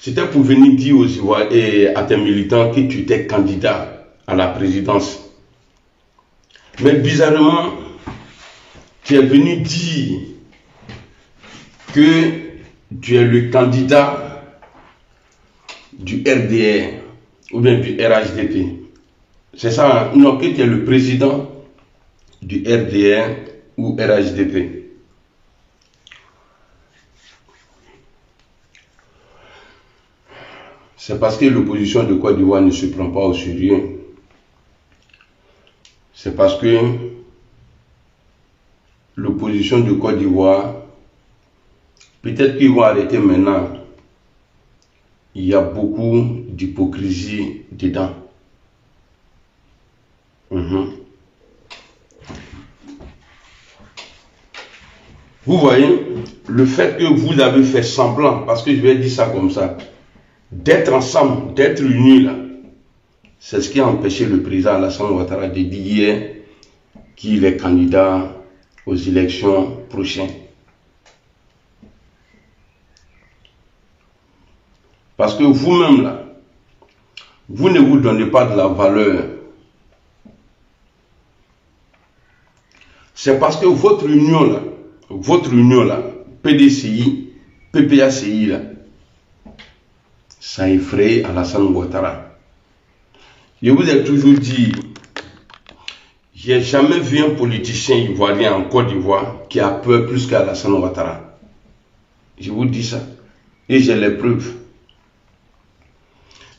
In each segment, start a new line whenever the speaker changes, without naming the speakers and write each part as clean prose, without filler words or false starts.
C'était pour venir dire aux Ivoiriens et à tes militants que tu étais candidat à la présidence. Mais bizarrement, tu es venu dire que tu es le candidat du RDR ou bien du RHDP. C'est ça, hein? Non, que tu es le président du RDR ou RHDP. C'est parce que l'opposition de Côte d'Ivoire ne se prend pas au sérieux. C'est parce que l'opposition de Côte d'Ivoire, peut-être qu'ils vont arrêter maintenant. Il y a beaucoup d'hypocrisie dedans. Vous voyez, le fait que vous avez fait semblant, parce que je vais dire ça comme ça, d'être ensemble, d'être unis là, c'est ce qui a empêché le président Alassane Ouattara de dire hier qu'il est candidat aux élections prochaines. Parce que vous-même là, vous ne vous donnez pas de la valeur. C'est parce que votre union là, PDCI, PPACI là, ça effraie Alassane Ouattara. Je vous ai toujours dit, j'ai jamais vu un politicien ivoirien en Côte d'Ivoire qui a peur plus qu'Alassane Ouattara. Je vous dis ça. Et j'ai les preuves.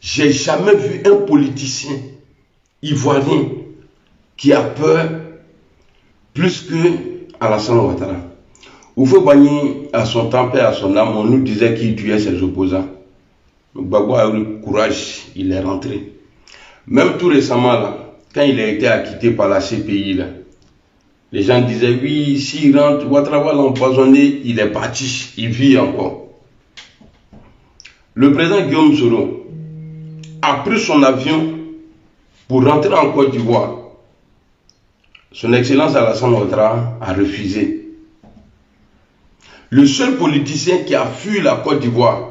J'ai jamais vu un politicien ivoirien qui a peur plus que Alassane Ouattara. Oufo Bani, à son temps et à son âme, on nous disait qu'il tuait ses opposants. Gbagbo a eu le courage, il est rentré. Même tout récemment, là, quand il a été acquitté par la CPI, là, les gens disaient, oui, s'il rentre, Ouattara va l'empoisonner, il est parti, il vit encore. Le président Guillaume Soro a pris son avion pour rentrer en Côte d'Ivoire. Son Excellence Alassane Ouattara a refusé. Le seul politicien qui a fui la Côte d'Ivoire,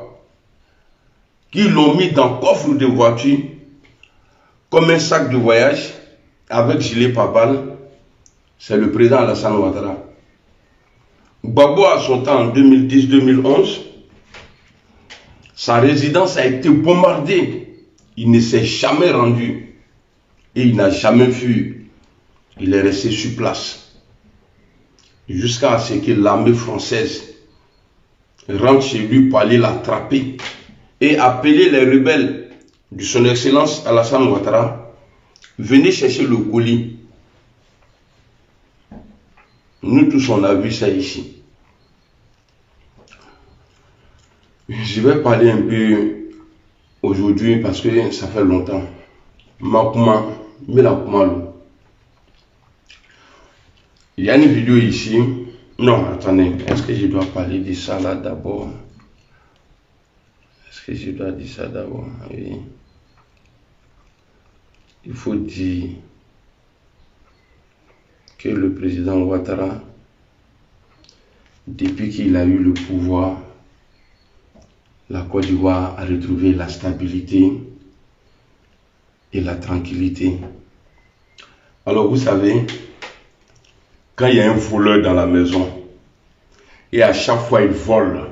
qui l'ont mis dans le coffre de voiture, comme un sac de voyage, avec gilet pare-balles, c'est le président Alassane Ouattara. Gbagbo, à son temps, en 2010-2011, sa résidence a été bombardée. Il ne s'est jamais rendu. Et il n'a jamais fui. Il est resté sur place. Jusqu'à ce que l'armée française rentre chez lui pour aller l'attraper et appeler les rebelles de son Excellence Alassane Ouattara, venez chercher le colis. Nous tous on a vu ça ici. Je vais parler un peu aujourd'hui parce que ça fait longtemps. Makuma, Milakumalo. Il y a une vidéo ici. Non, attendez. Est-ce que je dois parler de ça là d'abord? Est-ce que je dois dire ça d'abord? Oui. Il faut dire que le président Ouattara, depuis qu'il a eu le pouvoir, la Côte d'Ivoire a retrouvé la stabilité et la tranquillité. Alors vous savez, quand il y a un voleur dans la maison, et à chaque fois il vole,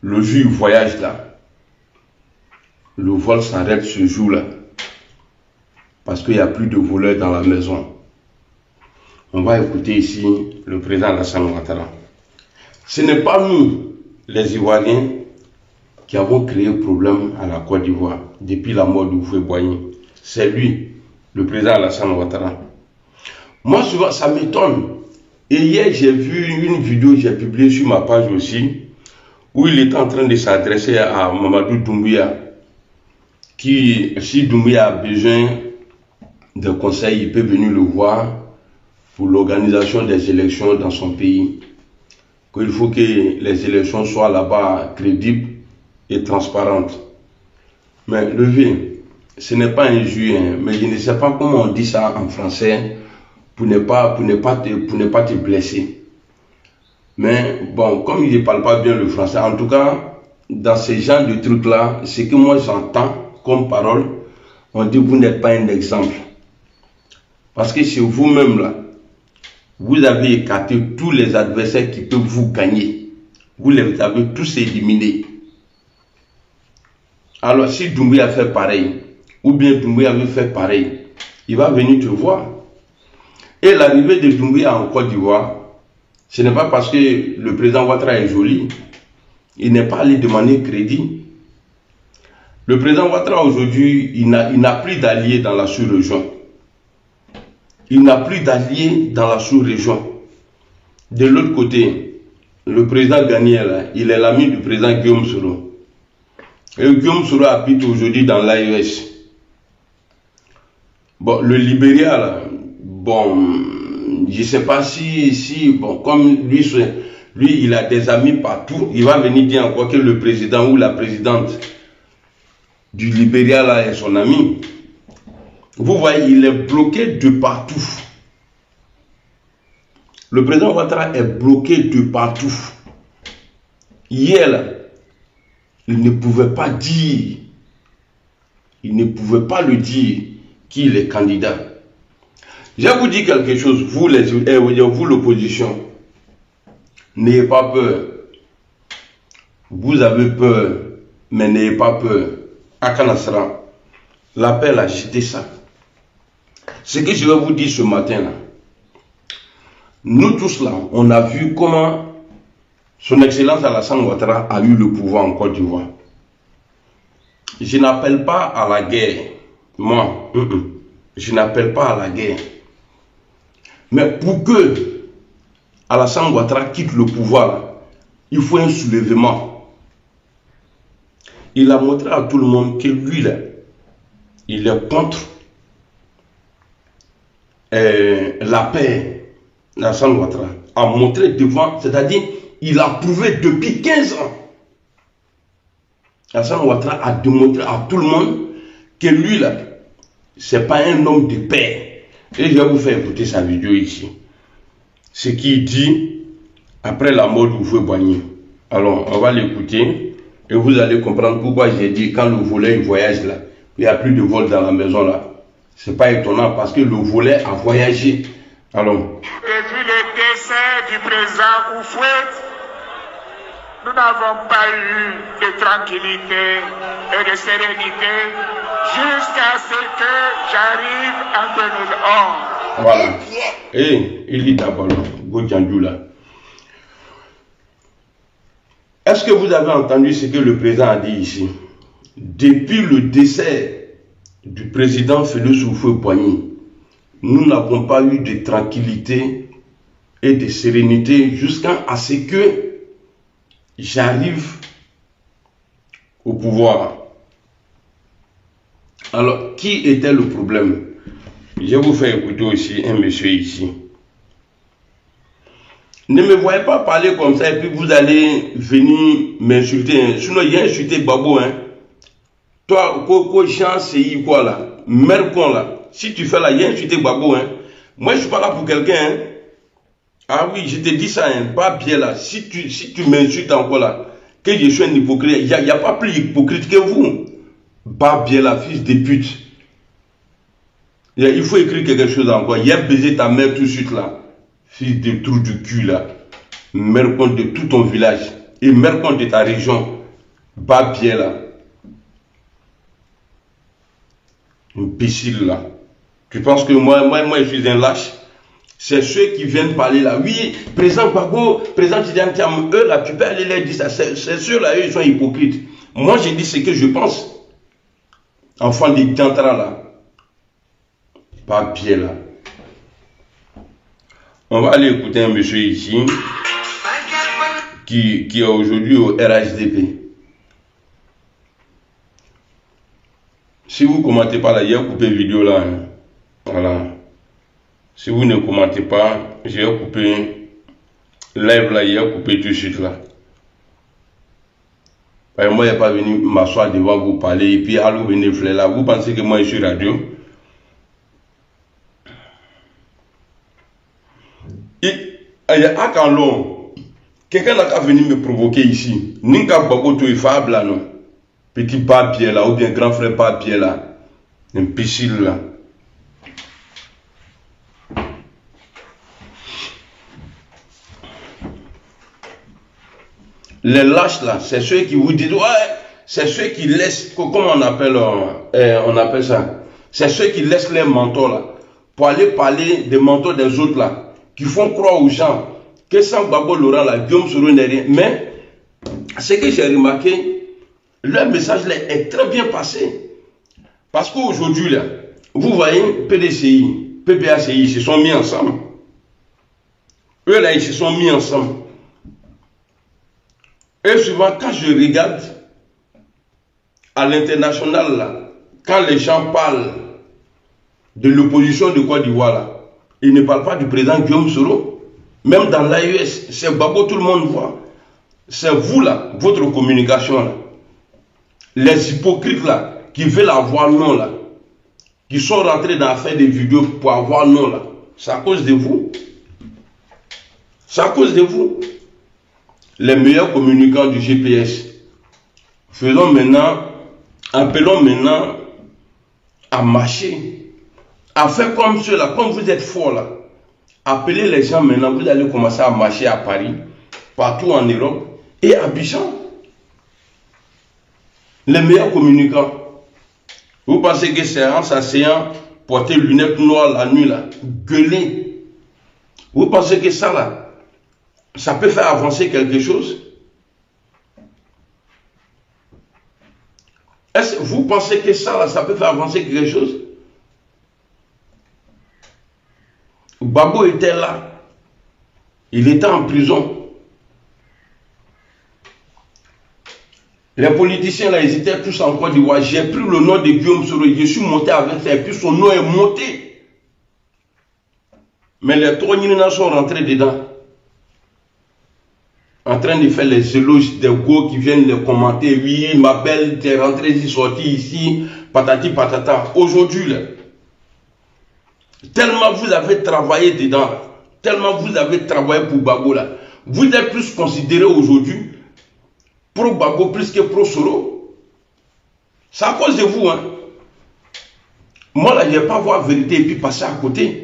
le jour où il voyage là, le vol s'arrête ce jour-là, parce qu'il n'y a plus de voleurs dans la maison. On va écouter ici le président Alassane Ouattara. Ce n'est pas nous, les Ivoiriens, qui avons créé un problème à la Côte d'Ivoire depuis la mort de Houphouët-Boigny. C'est lui, le président Alassane Ouattara. Moi, souvent, ça m'étonne. Et hier, j'ai vu une vidéo que j'ai publiée sur ma page aussi, où il était en train de s'adresser à Mamadou Doumbouya, qui, si Doumbouya a besoin de conseils, il peut venir le voir pour l'organisation des élections dans son pays. Qu'il faut que les élections soient là-bas crédibles et transparentes. Mais levé, ce n'est pas injure, hein, mais je ne sais pas comment on dit ça en français pour ne pas te blesser. Mais bon, comme il ne parle pas bien le français, en tout cas, dans ces genres de trucs-là, ce que moi j'entends comme parole, on dit vous n'êtes pas un exemple. Parce que c'est vous-même là, vous avez écarté tous les adversaires qui peuvent vous gagner. Vous les avez tous éliminés. Alors si Doumbouya a fait pareil, ou bien Doumbouya avait fait pareil, il va venir te voir. Et l'arrivée de Doumbouya en Côte d'Ivoire, ce n'est pas parce que le président Ouattara est joli, il n'est pas allé demander crédit. Le président Ouattara aujourd'hui, il n'a plus d'alliés dans la sous-région. Il n'a plus d'alliés dans la sous-région. De l'autre côté, le président Ganiel, il est l'ami du président Guillaume Soro. Et Guillaume Soro habite aujourd'hui dans l'AES. Bon, le Libéria, là, bon, je ne sais pas si bon, comme lui, il a des amis partout, il va venir dire encore que le président ou la présidente du Libéria, là, est son ami. Vous voyez, il est bloqué de partout. Le président Ouattara est bloqué de partout. Hier, là, il ne pouvait pas dire, il ne pouvait pas le dire qu'il est candidat. Je vais vous dire quelque chose, vous l'opposition, n'ayez pas peur. Vous avez peur, mais n'ayez pas peur. Akanasra, l'appel a jeté ça. Ce que je vais vous dire ce matin là, nous tous là, on a vu comment son Excellence Alassane Ouattara a eu le pouvoir en Côte d'Ivoire. Je n'appelle pas à la guerre. Moi, je n'appelle pas à la guerre. Mais pour que Alassane Ouattara quitte le pouvoir, il faut un soulèvement. Il a montré à tout le monde que lui, là, il est contre la paix. Alassane Ouattara a montré devant, c'est-à-dire, il a prouvé depuis 15 ans. Alassane Ouattara a démontré à tout le monde que lui, là, c'est pas un homme de paix. Et je vais vous faire écouter sa vidéo ici. Ce qu'il dit après la mort du Houphouët-Boigny. Alors, on va l'écouter et vous allez comprendre pourquoi j'ai dit quand le volet voyage là, il n'y a plus de vol dans la maison là. C'est pas étonnant parce que le volet a voyagé. Alors.
Depuis le décès du président Houphouët, nous n'avons pas eu de tranquillité et de sérénité jusqu'à ce que j'arrive en 2011.
Voilà. Et il dit d'abord, Godjandoula. Est-ce que vous avez entendu ce que le président a dit ici? Depuis le décès du président Félix Houphouët-Boigny, nous n'avons pas eu de tranquillité et de sérénité jusqu'à ce que j'arrive au pouvoir. Alors, qui était le problème? Je vais vous faire écouter aussi un monsieur ici. Ne me voyez pas parler comme ça et puis vous allez venir m'insulter. Sinon, il y a insulté Babo. Hein. Toi, quoi chance, c'est quoi là? Mercon là. Si tu fais là, il y a insulté Babo. Hein. Moi, je ne suis pas là pour quelqu'un. Hein. Ah oui, je te dis ça, hein, pas bien là. Si tu m'insultes encore là, que je suis un hypocrite, il n'y a pas plus hypocrite que vous. Pas bien là, fils de pute. Il faut écrire quelque chose encore. Il a baisé ta mère tout de suite là. Fils de trou du cul là. Mère compte de tout ton village. Et mère compte de ta région. Pas bien là. Imbécile là. Tu penses que moi je suis un lâche? C'est ceux qui viennent parler là. Oui, président Gbagbo, président Tidiane Thiam, eux là, tu peux aller leur dire ça. C'est ceux là, eux, ils sont hypocrites. Moi, j'ai dit ce que je pense. Enfant de Diantra là. Pas bien là. On va aller écouter un monsieur ici qui est aujourd'hui au RHDP. Si vous ne commentez pas là, il y a coupé vidéo là. Hein. Voilà. Si vous ne commentez pas, j'ai coupé live là, il y a coupé tout de suite là. Moi, je n'ai pas venu m'asseoir devant vous parler et puis allô, venez fleur là. Vous pensez que moi je suis radio? Il y a Akanlon Quelqu'un n'a qu'à venir me provoquer ici. Ninka Baboto est fable là, non. Petit papier là, ou bien grand frère papier là. Imbécile là. Les lâches là, c'est ceux qui vous disent, ouais, c'est ceux qui laissent, comment on appelle ça? C'est ceux qui laissent les mentors là, pour aller parler des mentors des autres là, qui font croire aux gens que sans Gbagbo Laurent là, Guillaume Soro n'est rien. Mais, ce que j'ai remarqué, leur message là est très bien passé. Parce qu'aujourd'hui là, vous voyez, PDCI, PPACI, ils se sont mis ensemble. Eux là, ils se sont mis ensemble. Et souvent, quand je regarde à l'international, là, quand les gens parlent de l'opposition de Côte d'Ivoire, là, ils ne parlent pas du président Guillaume Soro. Même dans l'AES, c'est Gbagbo, tout le monde voit. C'est vous, là, votre communication, là. Les hypocrites, là, qui veulent avoir non, là, qui sont rentrés dans faire des vidéos pour avoir non, là. C'est à cause de vous. C'est à cause de vous. Les meilleurs communicants du GPS. Appelons maintenant à marcher, à faire comme ceux-là, comme vous êtes forts là. Appelez les gens maintenant, vous allez commencer à marcher à Paris, partout en Europe et à Abidjan. Les meilleurs communicants. Vous pensez que c'est en s'asseyant, porter lunettes noires la nuit là, gueuler. Vous pensez que ça là, ça peut faire avancer quelque chose? Est-ce que vous pensez que ça, là, ça peut faire avancer quelque chose? Gbagbo était là. Il était en prison. Les politiciens, là, ils étaient tous en Côte d'Ivoire. J'ai pris le nom de Guillaume Soro. Je suis monté avec ça. Et puis son nom est monté. Mais les Trognina sont rentrés dedans. En train de faire les éloges des go qui viennent les commenter. Oui, ma belle, t'es rentré ici, sorti ici, patati patata. Aujourd'hui, là, tellement vous avez travaillé dedans, là, tellement vous avez travaillé pour Gbagbo, là, vous êtes plus considéré aujourd'hui pro Gbagbo plus que pro Soro. C'est à cause de vous, hein. Moi, là, je ne vais pas voir vérité et puis passer à côté.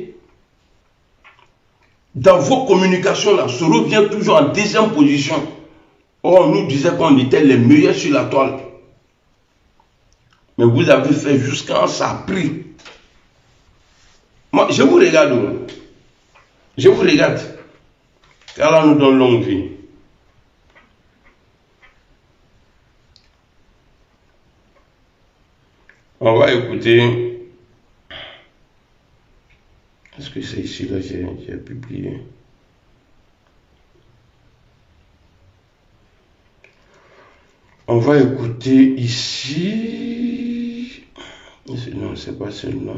Dans vos communications, là, Soro vient toujours en deuxième position. Or, on nous disait qu'on était les meilleurs sur la toile. Mais vous avez fait jusqu'à ça a pris. Moi, je vous regarde. Je vous regarde. Car là, nous donne longue vie. On va écouter. Est-ce que c'est ici, là, j'ai publié? On va écouter ici. Non, c'est pas celle-là.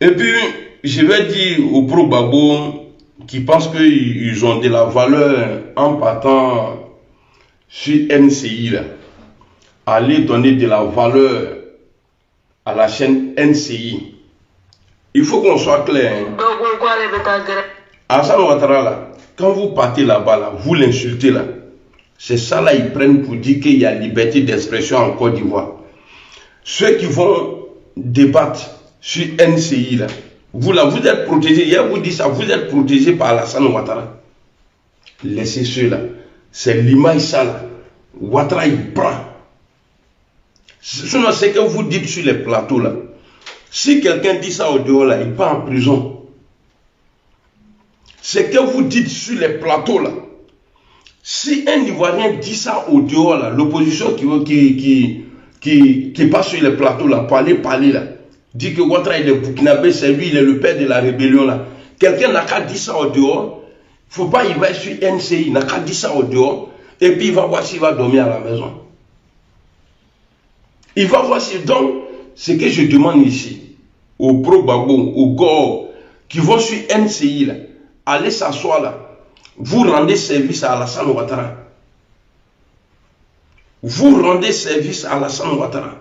Et puis, je vais dire aux pro-Gbagbo qui pensent qu'ils ont de la valeur en partant sur NCI, là, aller donner de la valeur à la chaîne NCI. Il faut qu'on soit clair. Alassane Ouattara, là, quand vous partez là-bas, là, vous l'insultez là. C'est ça là, ils prennent pour dire qu'il y a liberté d'expression en Côte d'Ivoire. Ceux qui vont débattre sur NCI là, vous là, vous êtes protégés. Hier, vous dites ça, vous êtes protégés par Alassane Ouattara. Laissez ceux-là. C'est l'image ça là. Ouattara, il prend. Sinon, c'est que vous dites sur les plateaux là. Si quelqu'un dit ça au dehors là, il part en prison. C'est que vous dites sur les plateaux là. Si un Ivoirien dit ça au dehors là, l'opposition qui passe sur les plateaux là, pour aller parler là, dit que Ouattara il est burkinabé, c'est lui, il est le père de la rébellion là. Quelqu'un n'a qu'à dire ça au dehors. Il ne faut pas, il va sur NCI, il n'a qu'à dire ça au dehors. Et puis il va voir s'il va dormir à la maison. Il va voir si, donc, ce que je demande ici, aux pro-Gbagbo, aux gars qui vont sur NCI, là, allez s'asseoir là, vous rendez service à Alassane Ouattara. Vous rendez service à Alassane Ouattara.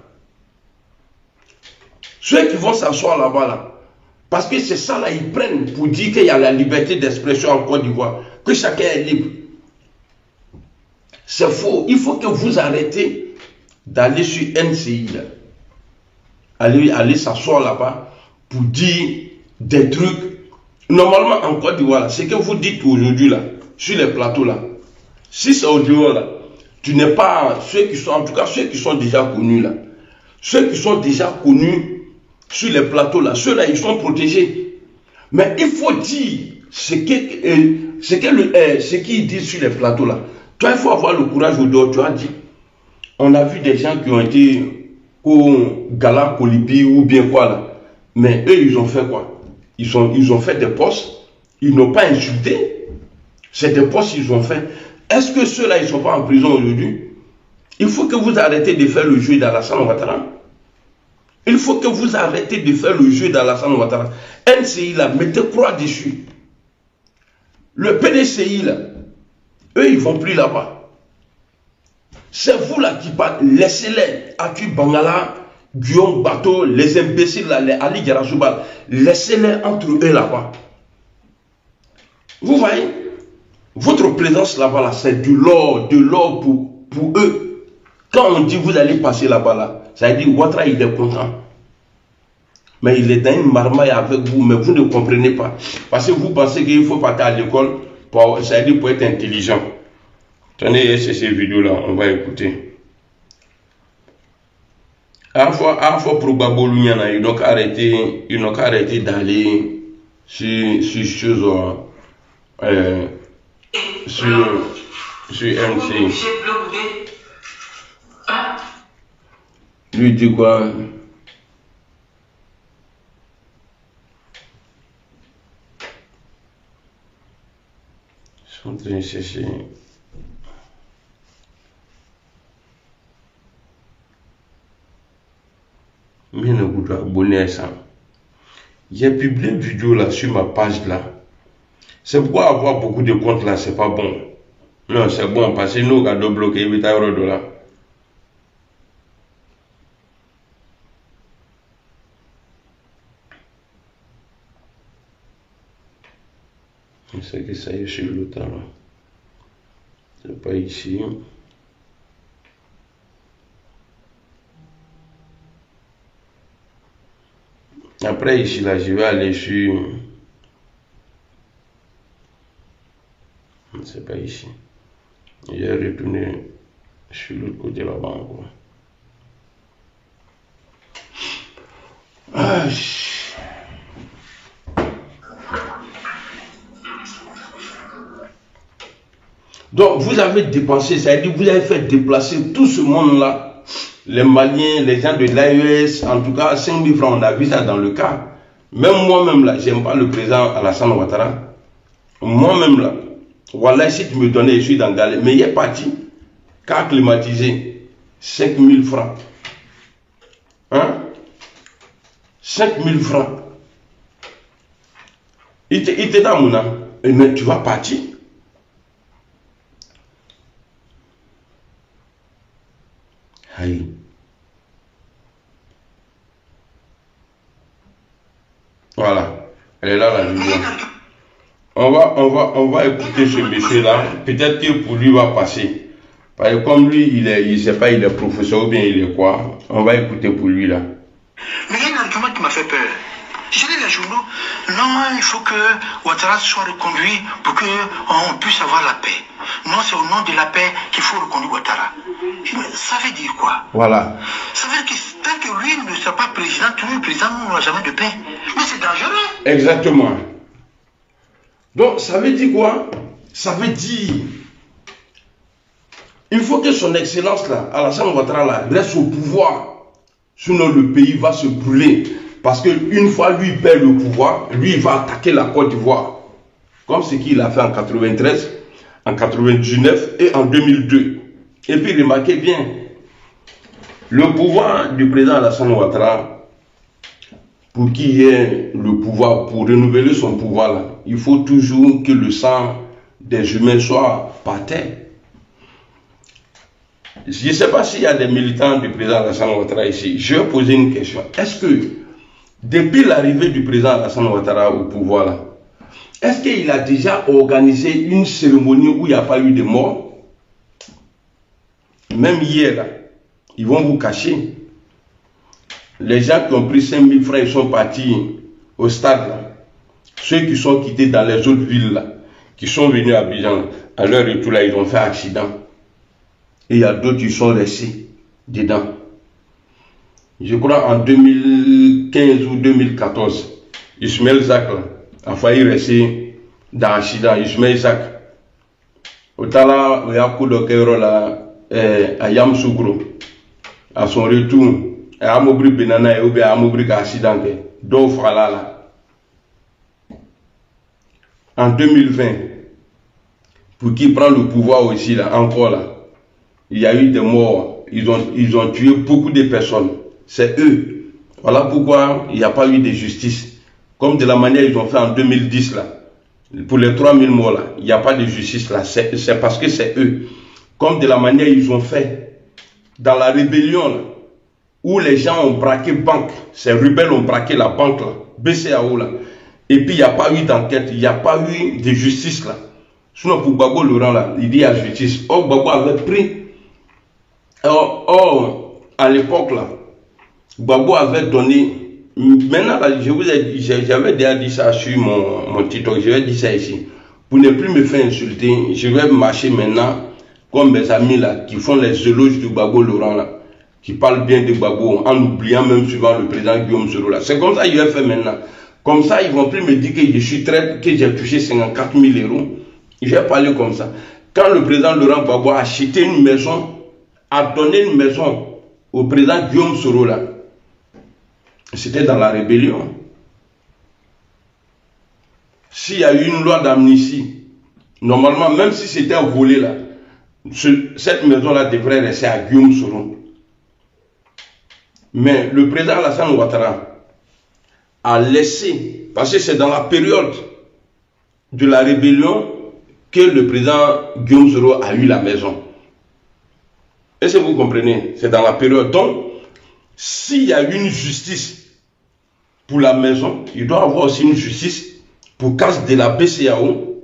Ceux qui vont s'asseoir là-bas, là, Parce que c'est ça là, ils prennent pour dire qu'il y a la liberté d'expression en Côte d'Ivoire, que chacun est libre. C'est faux. Il faut que vous arrêtez d'aller sur NCI là. Allez s'asseoir là-bas pour dire des trucs. Normalement en Côte d'Ivoire, ce que vous dites aujourd'hui là, sur les plateaux là, si c'est au dehors là, tu n'es pas ceux qui sont, en tout cas ceux qui sont déjà connus là, ceux qui sont déjà connus sur les plateaux là, ceux-là ils sont protégés. Mais il faut dire ce qu'ils disent sur les plateaux là. Toi, il faut avoir le courage au dehors. Tu as dit, on a vu des gens qui ont été au Gala Kolipi ou bien quoi là. Mais eux, ils ont fait quoi? Ils ont fait des postes. Ils n'ont pas insulté. C'est des postes qu'ils ont fait. Est-ce que ceux-là, ils ne sont pas en prison aujourd'hui? Il faut que vous arrêtez de faire le jeu d'Alassane Ouattara. Il faut que vous arrêtez de faire le jeu d'Alassane Ouattara. NCI là, mettez croix dessus. Le PDCI là, eux, ils ne vont plus là-bas. C'est vous là qui parlez. Laissez-les. Atu Bangala, Guillaume Bateau, les imbéciles là, les Ali Garassoubal. Laissez-les entre eux là-bas. Vous voyez? Votre présence là-bas, là, c'est de l'or pour eux. Quand on dit vous allez passer là-bas, là, ça veut dire Ouattara, il est content. Mais il est dans une marmaille avec vous, mais vous ne comprenez pas. Parce que vous pensez qu'il faut partir à l'école, ça veut dire pour être intelligent. Tenez, c'est ces vidéos-là, on va écouter. À la fois pour Babou Lunyana, ils n'ont qu'à arrêter d'aller sur MC. Lui dit quoi? Ils sont en train de chercher. J'ai publié une vidéo là sur ma page là. C'est pourquoi avoir beaucoup de comptes là, c'est pas bon. Non, c'est bon parce que nous, on a bloqué 8 $. C'est que ça y est sur l'autre là. C'est pas ici. Après ici là, je vais aller sur. C'est pas ici. Je vais retourner sur l'autre côté là-bas encore. Ah. Donc vous avez dépensé, ça veut dire que vous avez fait déplacer tout ce monde-là. Les Maliens, les gens de l'AES, en tout cas 5 000 francs, on a vu ça dans le cas. Même moi-même là, j'aime pas le président Alassane Ouattara. Moi-même là, voilà, si tu me donnais, je suis dans galère. Mais il est parti, car climatisé, 5 000 francs. Hein? 5 000 francs. Il était dans mon âme. Mais tu vas partir. Aïe. Voilà, elle est là la vidéo. On va écouter ce monsieur là. Peut-être que pour lui va passer. Parce que comme lui, il sait pas, il est professeur ou bien il est quoi. On va écouter pour lui là.
Mais il y a un argument qui m'a fait peur. J'ai lu les journaux. Non, il faut que Ouattara soit reconduit pour qu'on puisse avoir la paix. Non, c'est au nom de la paix qu'il faut reconduire Ouattara. Ça veut dire quoi?
Voilà.
Ça veut dire que tant que lui ne sera pas président, tout le président n'aura jamais de paix. Mais c'est dangereux.
Exactement. Donc, ça veut dire quoi? Ça veut dire il faut que son excellence là, Alassane Ouattara là, reste au pouvoir. Sinon, le pays va se brûler. Parce qu'une fois lui perd le pouvoir, lui il va attaquer la Côte d'Ivoire. Comme ce qu'il a fait en 93, en 99 et en 2002. Et puis remarquez bien, le pouvoir du président Alassane Ouattara, pour qu'il ait le pouvoir, pour renouveler son pouvoir là, il faut toujours que le sang des humains soit par terre. Je ne sais pas s'il y a des militants du président Alassane Ouattara ici. Je vais poser une question. Est-ce que depuis l'arrivée du président Alassane Ouattara au pouvoir, là, est-ce qu'il a déjà organisé une cérémonie où il n'y a pas eu de mort? Même hier, là, ils vont vous cacher. Les gens qui ont pris 5 000 francs, ils sont partis au stade. Là. Ceux qui sont quittés dans les autres villes, là, qui sont venus à Abidjan, à leur retour, là, ils ont fait accident. Et il y a d'autres qui sont restés dedans. Je crois en 2015 ou 2014, Ismaël Zak là, a failli rester dans l'accident. Ismaël Zak. Au Tala, il y a un coup de cœur là, à Yamsougro. À son retour, à Amobri Benana et à Amobri accident. Donc voilà là. En 2020, pour qui prend le pouvoir aussi là, encore là, il y a eu des morts. Ils ont tué beaucoup de personnes. C'est eux. Voilà pourquoi il n'y a pas eu de justice. Comme de la manière ils ont fait en 2010 là. Pour les 3000 morts là, il n'y a pas de justice là. C'est parce que c'est eux. Comme de la manière ils ont fait dans la rébellion là, où les gens ont braqué banque. Ces rebelles ont braqué la banque là, BCAO là. Et puis il n'y a pas eu d'enquête, il n'y a pas eu de justice là. Sinon pour Gbagbo Laurent là, il dit il y a justice. Or Gbagbo avait pris. Or à l'époque là, Gbagbo avait donné. Maintenant là, j'avais déjà dit ça sur mon TikTok, je vais dire ça ici. Pour ne plus me faire insulter, je vais marcher maintenant comme mes amis là, qui font les éloges de Gbagbo Laurent là, qui parlent bien de Gbagbo, en oubliant même souvent le président Guillaume Soro là. C'est comme ça que je vais faire maintenant. Comme ça, ils ne vont plus me dire que je suis traite, que j'ai touché 54 000 €. Je vais parler comme ça. Quand le président Laurent Gbagbo a acheté une maison, a donné une maison au président Guillaume Soro là, c'était dans la rébellion. S'il y a eu une loi d'amnistie, normalement, même si c'était volé là, cette maison-là devrait rester à Guillaume Soro. Mais le président Alassane Ouattara a laissé, parce que c'est dans la période de la rébellion que le président Guillaume Soro a eu la maison. Est-ce que vous comprenez? C'est dans la période. Donc, s'il y a une justice pour la maison, il doit y avoir aussi une justice pour casse de la BCAO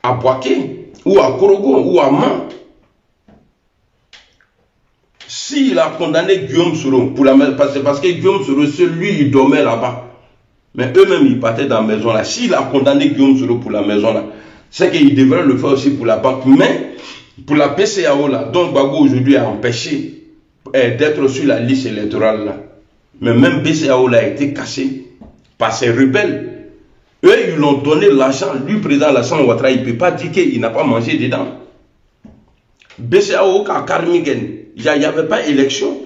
à Boaké, ou à Korogo, ou à Man. S'il a condamné Guillaume Soro pour la maison, parce que Guillaume Soro, lui, il dormait là-bas. Mais eux-mêmes, ils partaient dans la maison là. S'il a condamné Guillaume Soro pour la maison là, c'est qu'il devrait le faire aussi pour la banque. Mais pour la BCAO là, dont Gbagbo aujourd'hui a empêché d'être sur la liste électorale là. Mais même BCAO là a été cassé par ces rebelles. Eux, ils l'ont donné l'argent. Lui, président Alassane Ouattara, il ne peut pas dire qu'il n'a pas mangé dedans. BCAO, quand Karmigen, il n'y avait pas élection.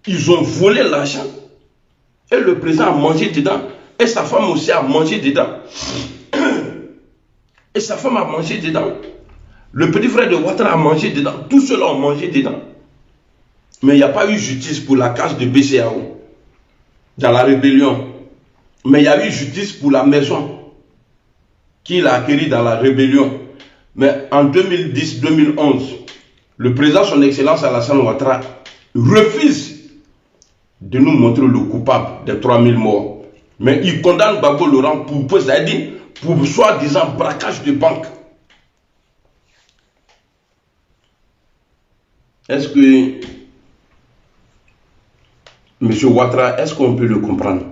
Ils ont volé l'argent. Et le président a mangé dedans. Et sa femme aussi a mangé dedans. Et sa femme a mangé dedans. Le petit frère de Ouattara a mangé dedans. Tous ceux-là ont mangé dedans. Mais il n'y a pas eu justice pour la casse de BCAO. Dans la rébellion. Mais il y a eu justice pour la maison qu'il a acquérie dans la rébellion. Mais en 2010-2011, le président, son excellence Alassane Ouattara, refuse de nous montrer le coupable des 3000 morts. Mais il condamne Gbagbo Laurent pour soi-disant braquage de banque. Est-ce que M. Ouattara, est-ce qu'on peut le comprendre?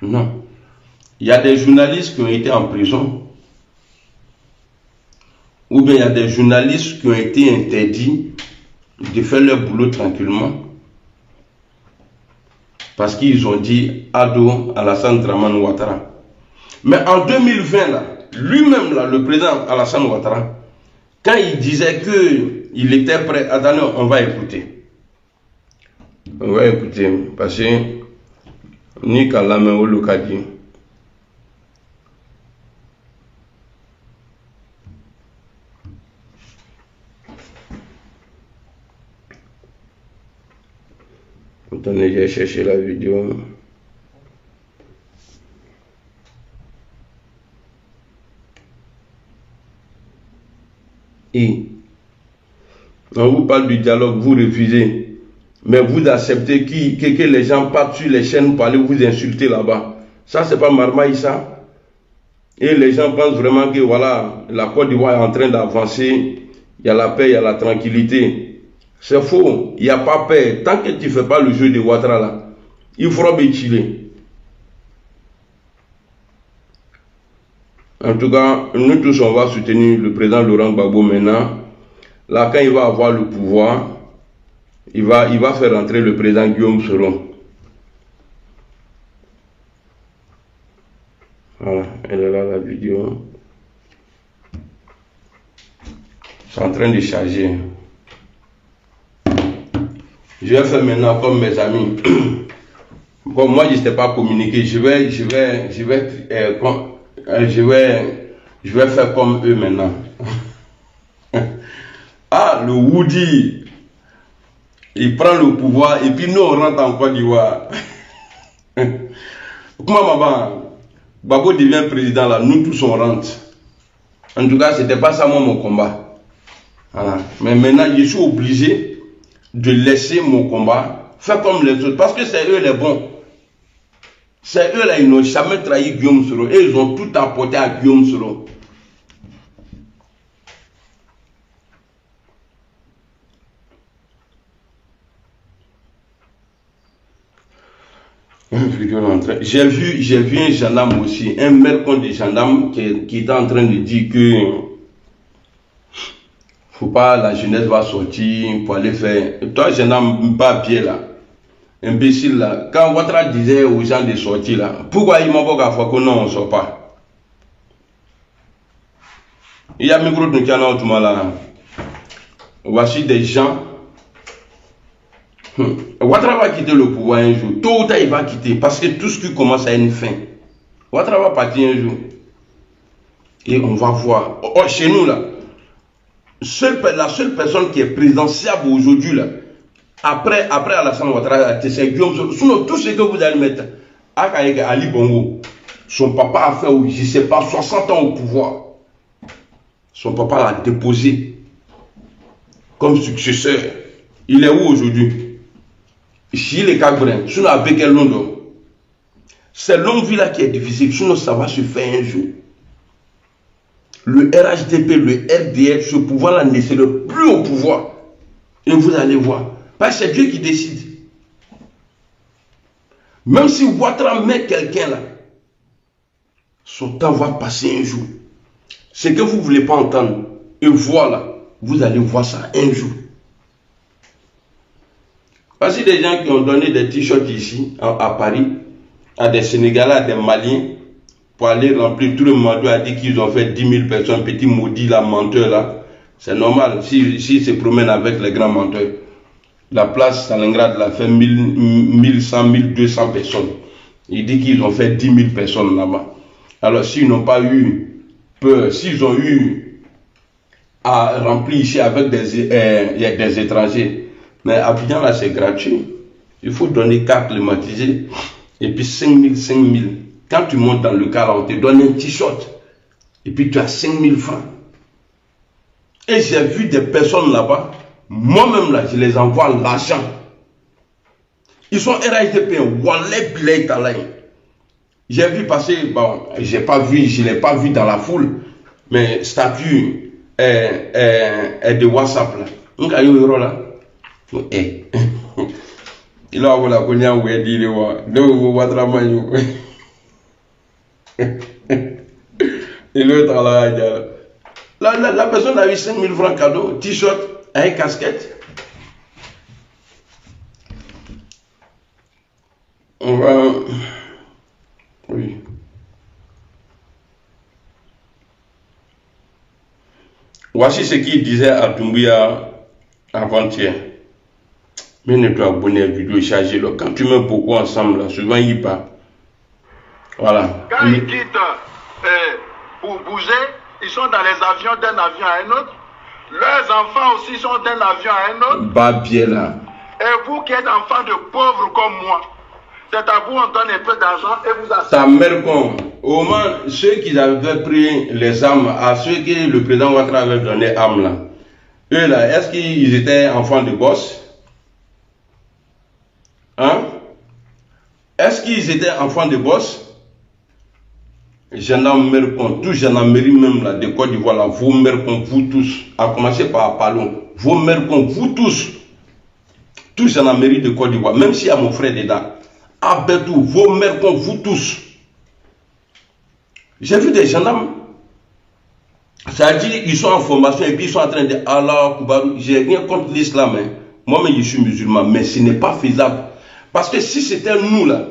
Non. Il y a des journalistes qui ont été en prison. Ou bien il y a des journalistes qui ont été interdits de faire leur boulot tranquillement. Parce qu'ils ont dit Ado Alassane Dramane Ouattara. Mais en 2020, là, lui-même, là, le président Alassane Ouattara, quand il disait qu'il était prêt, attendez, on va écouter. On va écouter, parce que ni Kalame ou Lukadi. Attendez, j'ai cherché la vidéo. Et on vous parle du dialogue, vous refusez. Mais vous acceptez que les gens partent sur les chaînes pour aller vous insulter là-bas. Ça, c'est pas marmaille, ça. Et les gens pensent vraiment que voilà, la Côte d'Ivoire est en train d'avancer. Il y a la paix, il y a la tranquillité. C'est faux. Il n'y a pas paix. Tant que tu ne fais pas le jeu de Ouattara là, il faudra béchiller. En tout cas, nous tous, on va soutenir le président Laurent Gbagbo maintenant. Là, quand il va avoir le pouvoir, il va faire rentrer le président Guillaume Soro. Voilà, elle est là la vidéo. C'est en train de charger. Je vais faire maintenant comme mes amis. Comme moi, je ne sais pas communiquer. Je vais faire comme eux maintenant. Ah, le Woody, il prend le pouvoir et puis nous on rentre en Côte d'Ivoire. Comment maman, Gbagbo devient président là, nous tous on rentre. En tout cas, c'était pas ça moi mon combat. Voilà. Mais maintenant, je suis obligé de laisser mon combat faire comme les autres parce que c'est eux les bons. C'est eux là, ils n'ont jamais trahi Guillaume Soro et ils ont tout apporté à Guillaume Soro. J'ai vu un gendarme aussi, un mercon de gendarme qui était en train de dire que faut pas, la jeunesse va sortir pour aller faire. Toi, gendarme, pas pied là, imbécile là. Quand Ouattara disait aux gens de sortir là, pourquoi il m'a pas fait que non, on sort pas? Il y a un micro de canal tout là. Voici des gens. Ouattara va quitter le pouvoir un jour. Tôt ou tard, il va quitter. Parce que tout ce qui commence à une fin. Ouattara va partir un jour. Et on va voir. Oh, chez nous, là, la seule personne qui est présidentiable aujourd'hui, là, après Alassane Ouattara, c'est Guillaume Soro. Sinon, tout ce que vous allez mettre, Ali Bongo, son papa a fait, je ne sais pas, 60 ans au pouvoir. Son papa l'a déposé comme successeur. Il est où aujourd'hui? Ici, les Cagbrin, sinon avec quel Londres. C'est longue vie là qui est difficile, sinon ça va se faire un jour. Le RHDP, le RDF, ce pouvoir-là ne sera plus au pouvoir. Et vous allez voir. Parce que c'est Dieu qui décide. Même si Ouattara met quelqu'un là, son temps va passer un jour. Ce que vous ne voulez pas entendre, et voilà, vous allez voir ça un jour. Parce que des gens qui ont donné des t-shirts ici, à Paris, à des Sénégalais, à des Maliens, pour aller remplir tout le manteau, a dit qu'ils ont fait 10 000 personnes, petits maudits, là, menteurs là. C'est normal, s'ils se promènent avec les grands menteurs. La place Stalingrad a fait 1100, 1200 personnes. Il dit qu'ils ont fait 10 000 personnes là-bas. Alors s'ils n'ont pas eu peur, s'ils ont eu à remplir ici avec des étrangers, mais Abidjan là c'est gratuit. Il faut donner 4 climatisés et puis 5 000. Quand tu montes dans le car, là, on te donne un t-shirt et puis tu as 5 000 francs. Et j'ai vu des personnes là-bas, moi-même là, je les envoie l'argent. Ils sont RHDP, Wallet Bilay Talaï. J'ai vu passer, bon, je ne l'ai pas vu dans la foule, mais statut est de WhatsApp là. Donc, il y a eu là. Il a eu la cogna où il dit, il est là. La personne a eu 5 000 francs cadeau, t-shirt, avec casquette. On va. Oui. Voici ce qu'il disait à Doumbouya avant-hier. Mais ne dois abonner à la vidéo et charger le. Quand tu mets beaucoup ensemble, là, souvent il part. Voilà.
Quand ils quittent pour bouger, ils sont dans les avions d'un avion à un autre. Leurs enfants aussi sont d'un avion à un autre.
Bah bien là.
Et vous qui êtes enfants de pauvres comme moi, c'est à vous on donne un peu d'argent et vous asseyez.
Ta mère con. Au moins, ceux qui avaient pris les armes, à ceux que le président Ouattara avait donné armes là, eux là, est-ce qu'ils étaient enfants de boss? Hein? Est-ce qu'ils étaient enfants de boss? Gendarmerie, tous gendarmerie même là, de Côte d'Ivoire, là, vos mères comme vous tous, à commencer par Palon, vos mères comme vous tous gendarmerie de Côte d'Ivoire, même s'il y a mon frère dedans, Abetou, vos mères comme vous tous. J'ai vu des gendarmes, ça dit ils sont en formation et puis ils sont en train de Allah, Koubarou, j'ai rien contre l'islam, hein. Moi-même je suis musulman, mais ce n'est pas faisable. Parce que si c'était nous là,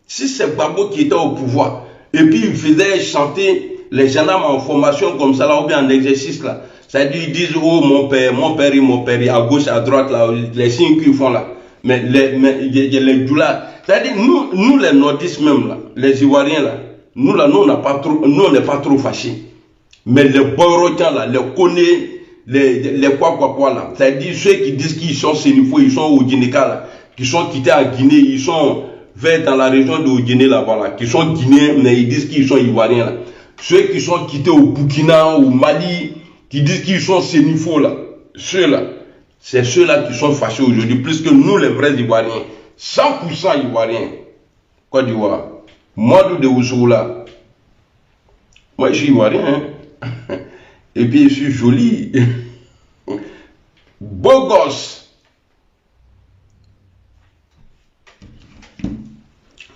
si c'est Gbagbo qui était au pouvoir, et puis il faisait chanter les gendarmes en formation comme ça là, ou bien en exercice là, ça dit ils disent oh mon père, à gauche, à droite là, les signes qu'ils font là. Mais les doulas, c'est-à-dire nous les nordistes même là, les Ivoiriens là, nous on n'est pas trop fâchés. Mais les Borotans là, les Koné, les quoi là, c'est-à-dire ceux qui disent qu'ils sont sénifaux, ils sont au Guinéka là, qui sont quittés à Guinée, ils sont vers dans la région de Guinée là-bas là, qui sont guinéens, mais ils disent qu'ils sont Ivoiriens là. Ceux qui sont quittés au Burkina, au Mali, qui disent qu'ils sont sénifaux là, ceux-là, c'est ceux-là qui sont fâchés aujourd'hui, plus que nous les vrais Ivoiriens, 100% Ivoiriens. Côte d'Ivoire. Moi de Oussou là, moi je suis Ivoirien, hein? Et puis je suis joli, beau gosse.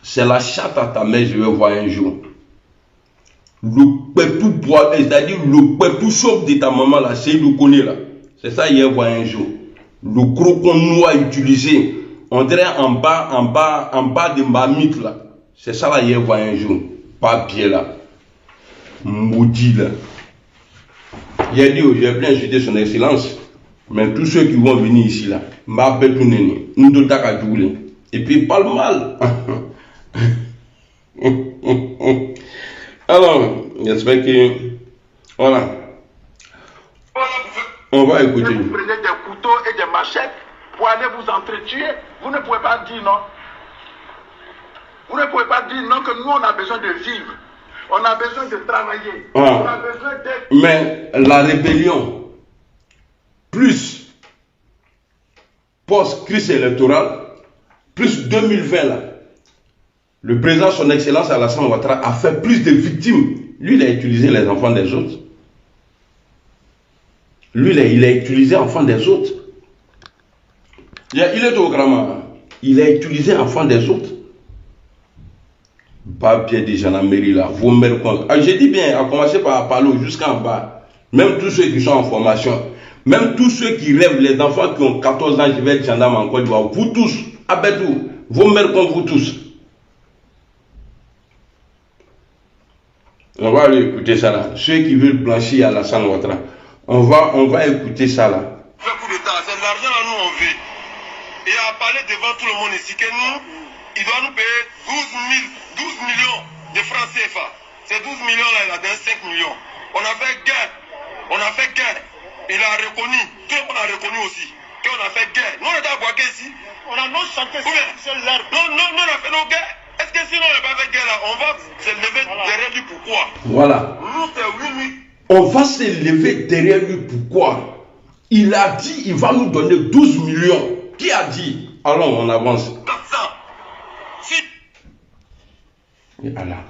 C'est la chatte à ta mère, je vais voir un jour. Le pépou bois, c'est-à-dire le pépou chauffe de ta maman là, c'est le connaît là. C'est ça, il va voir un jour. Le crocon noir utilisé, on dirait en bas de mamite là. C'est ça là, il va voir un jour. Papier là. Maudit là. Il a dit, j'ai bien insulté son excellence. Mais tous ceux qui vont venir ici là, m'a tout néné, nous deux t'as et puis parle mal. Alors, j'espère que voilà. On va écouter.
Vous prenez des couteaux et des machettes pour aller vous entretuer. Vous ne pouvez pas dire non. Vous ne pouvez pas dire non que nous on a besoin de vivre. On a besoin de travailler. On a besoin d'être.
Mais la rébellion, plus post-crise électorale, plus 2020 là, le président, son excellence Alassane Ouattara, a fait plus de victimes. Lui, il a utilisé les enfants des autres. Lui, il a utilisé les enfants des autres. Il est au grand. Il a utilisé les enfants des autres. Pas bien des gens en mairie là. Vos mères contre. J'ai dit bien, à commencer par Palo jusqu'en bas. Même tous ceux qui sont en formation. Même tous ceux qui rêvent, les enfants qui ont 14 ans, je vais être gendarme en Côte d'Ivoire. Vous tous, Abedou, vos mères contre vous tous. On va aller écouter ça là. Ceux qui veulent blanchir Alassane Ouattara. On va écouter ça là.
C'est l'argent là, nous on veut. Et à parler devant tout le monde ici que nous, il doit nous payer 12 millions de francs CFA. Ces 12 millions là, il a donné 5 millions. On a fait guerre. Il a reconnu. Tout le monde a reconnu aussi. Qu'on a fait guerre. Nous on était à Boaké ici. On a non chanté sur l'arbre. Non, on a fait nos guerres. Est-ce que sinon on n'a pas fait guerre là, on va se lever derrière lui pourquoi?
Voilà.
Nous c'est 8 000.
On va se lever derrière lui pourquoi? Il a dit il va nous donner 12 millions. Qui a dit? Allons, on avance.
400. Si.
Et Allah.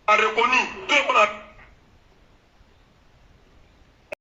A reconnu.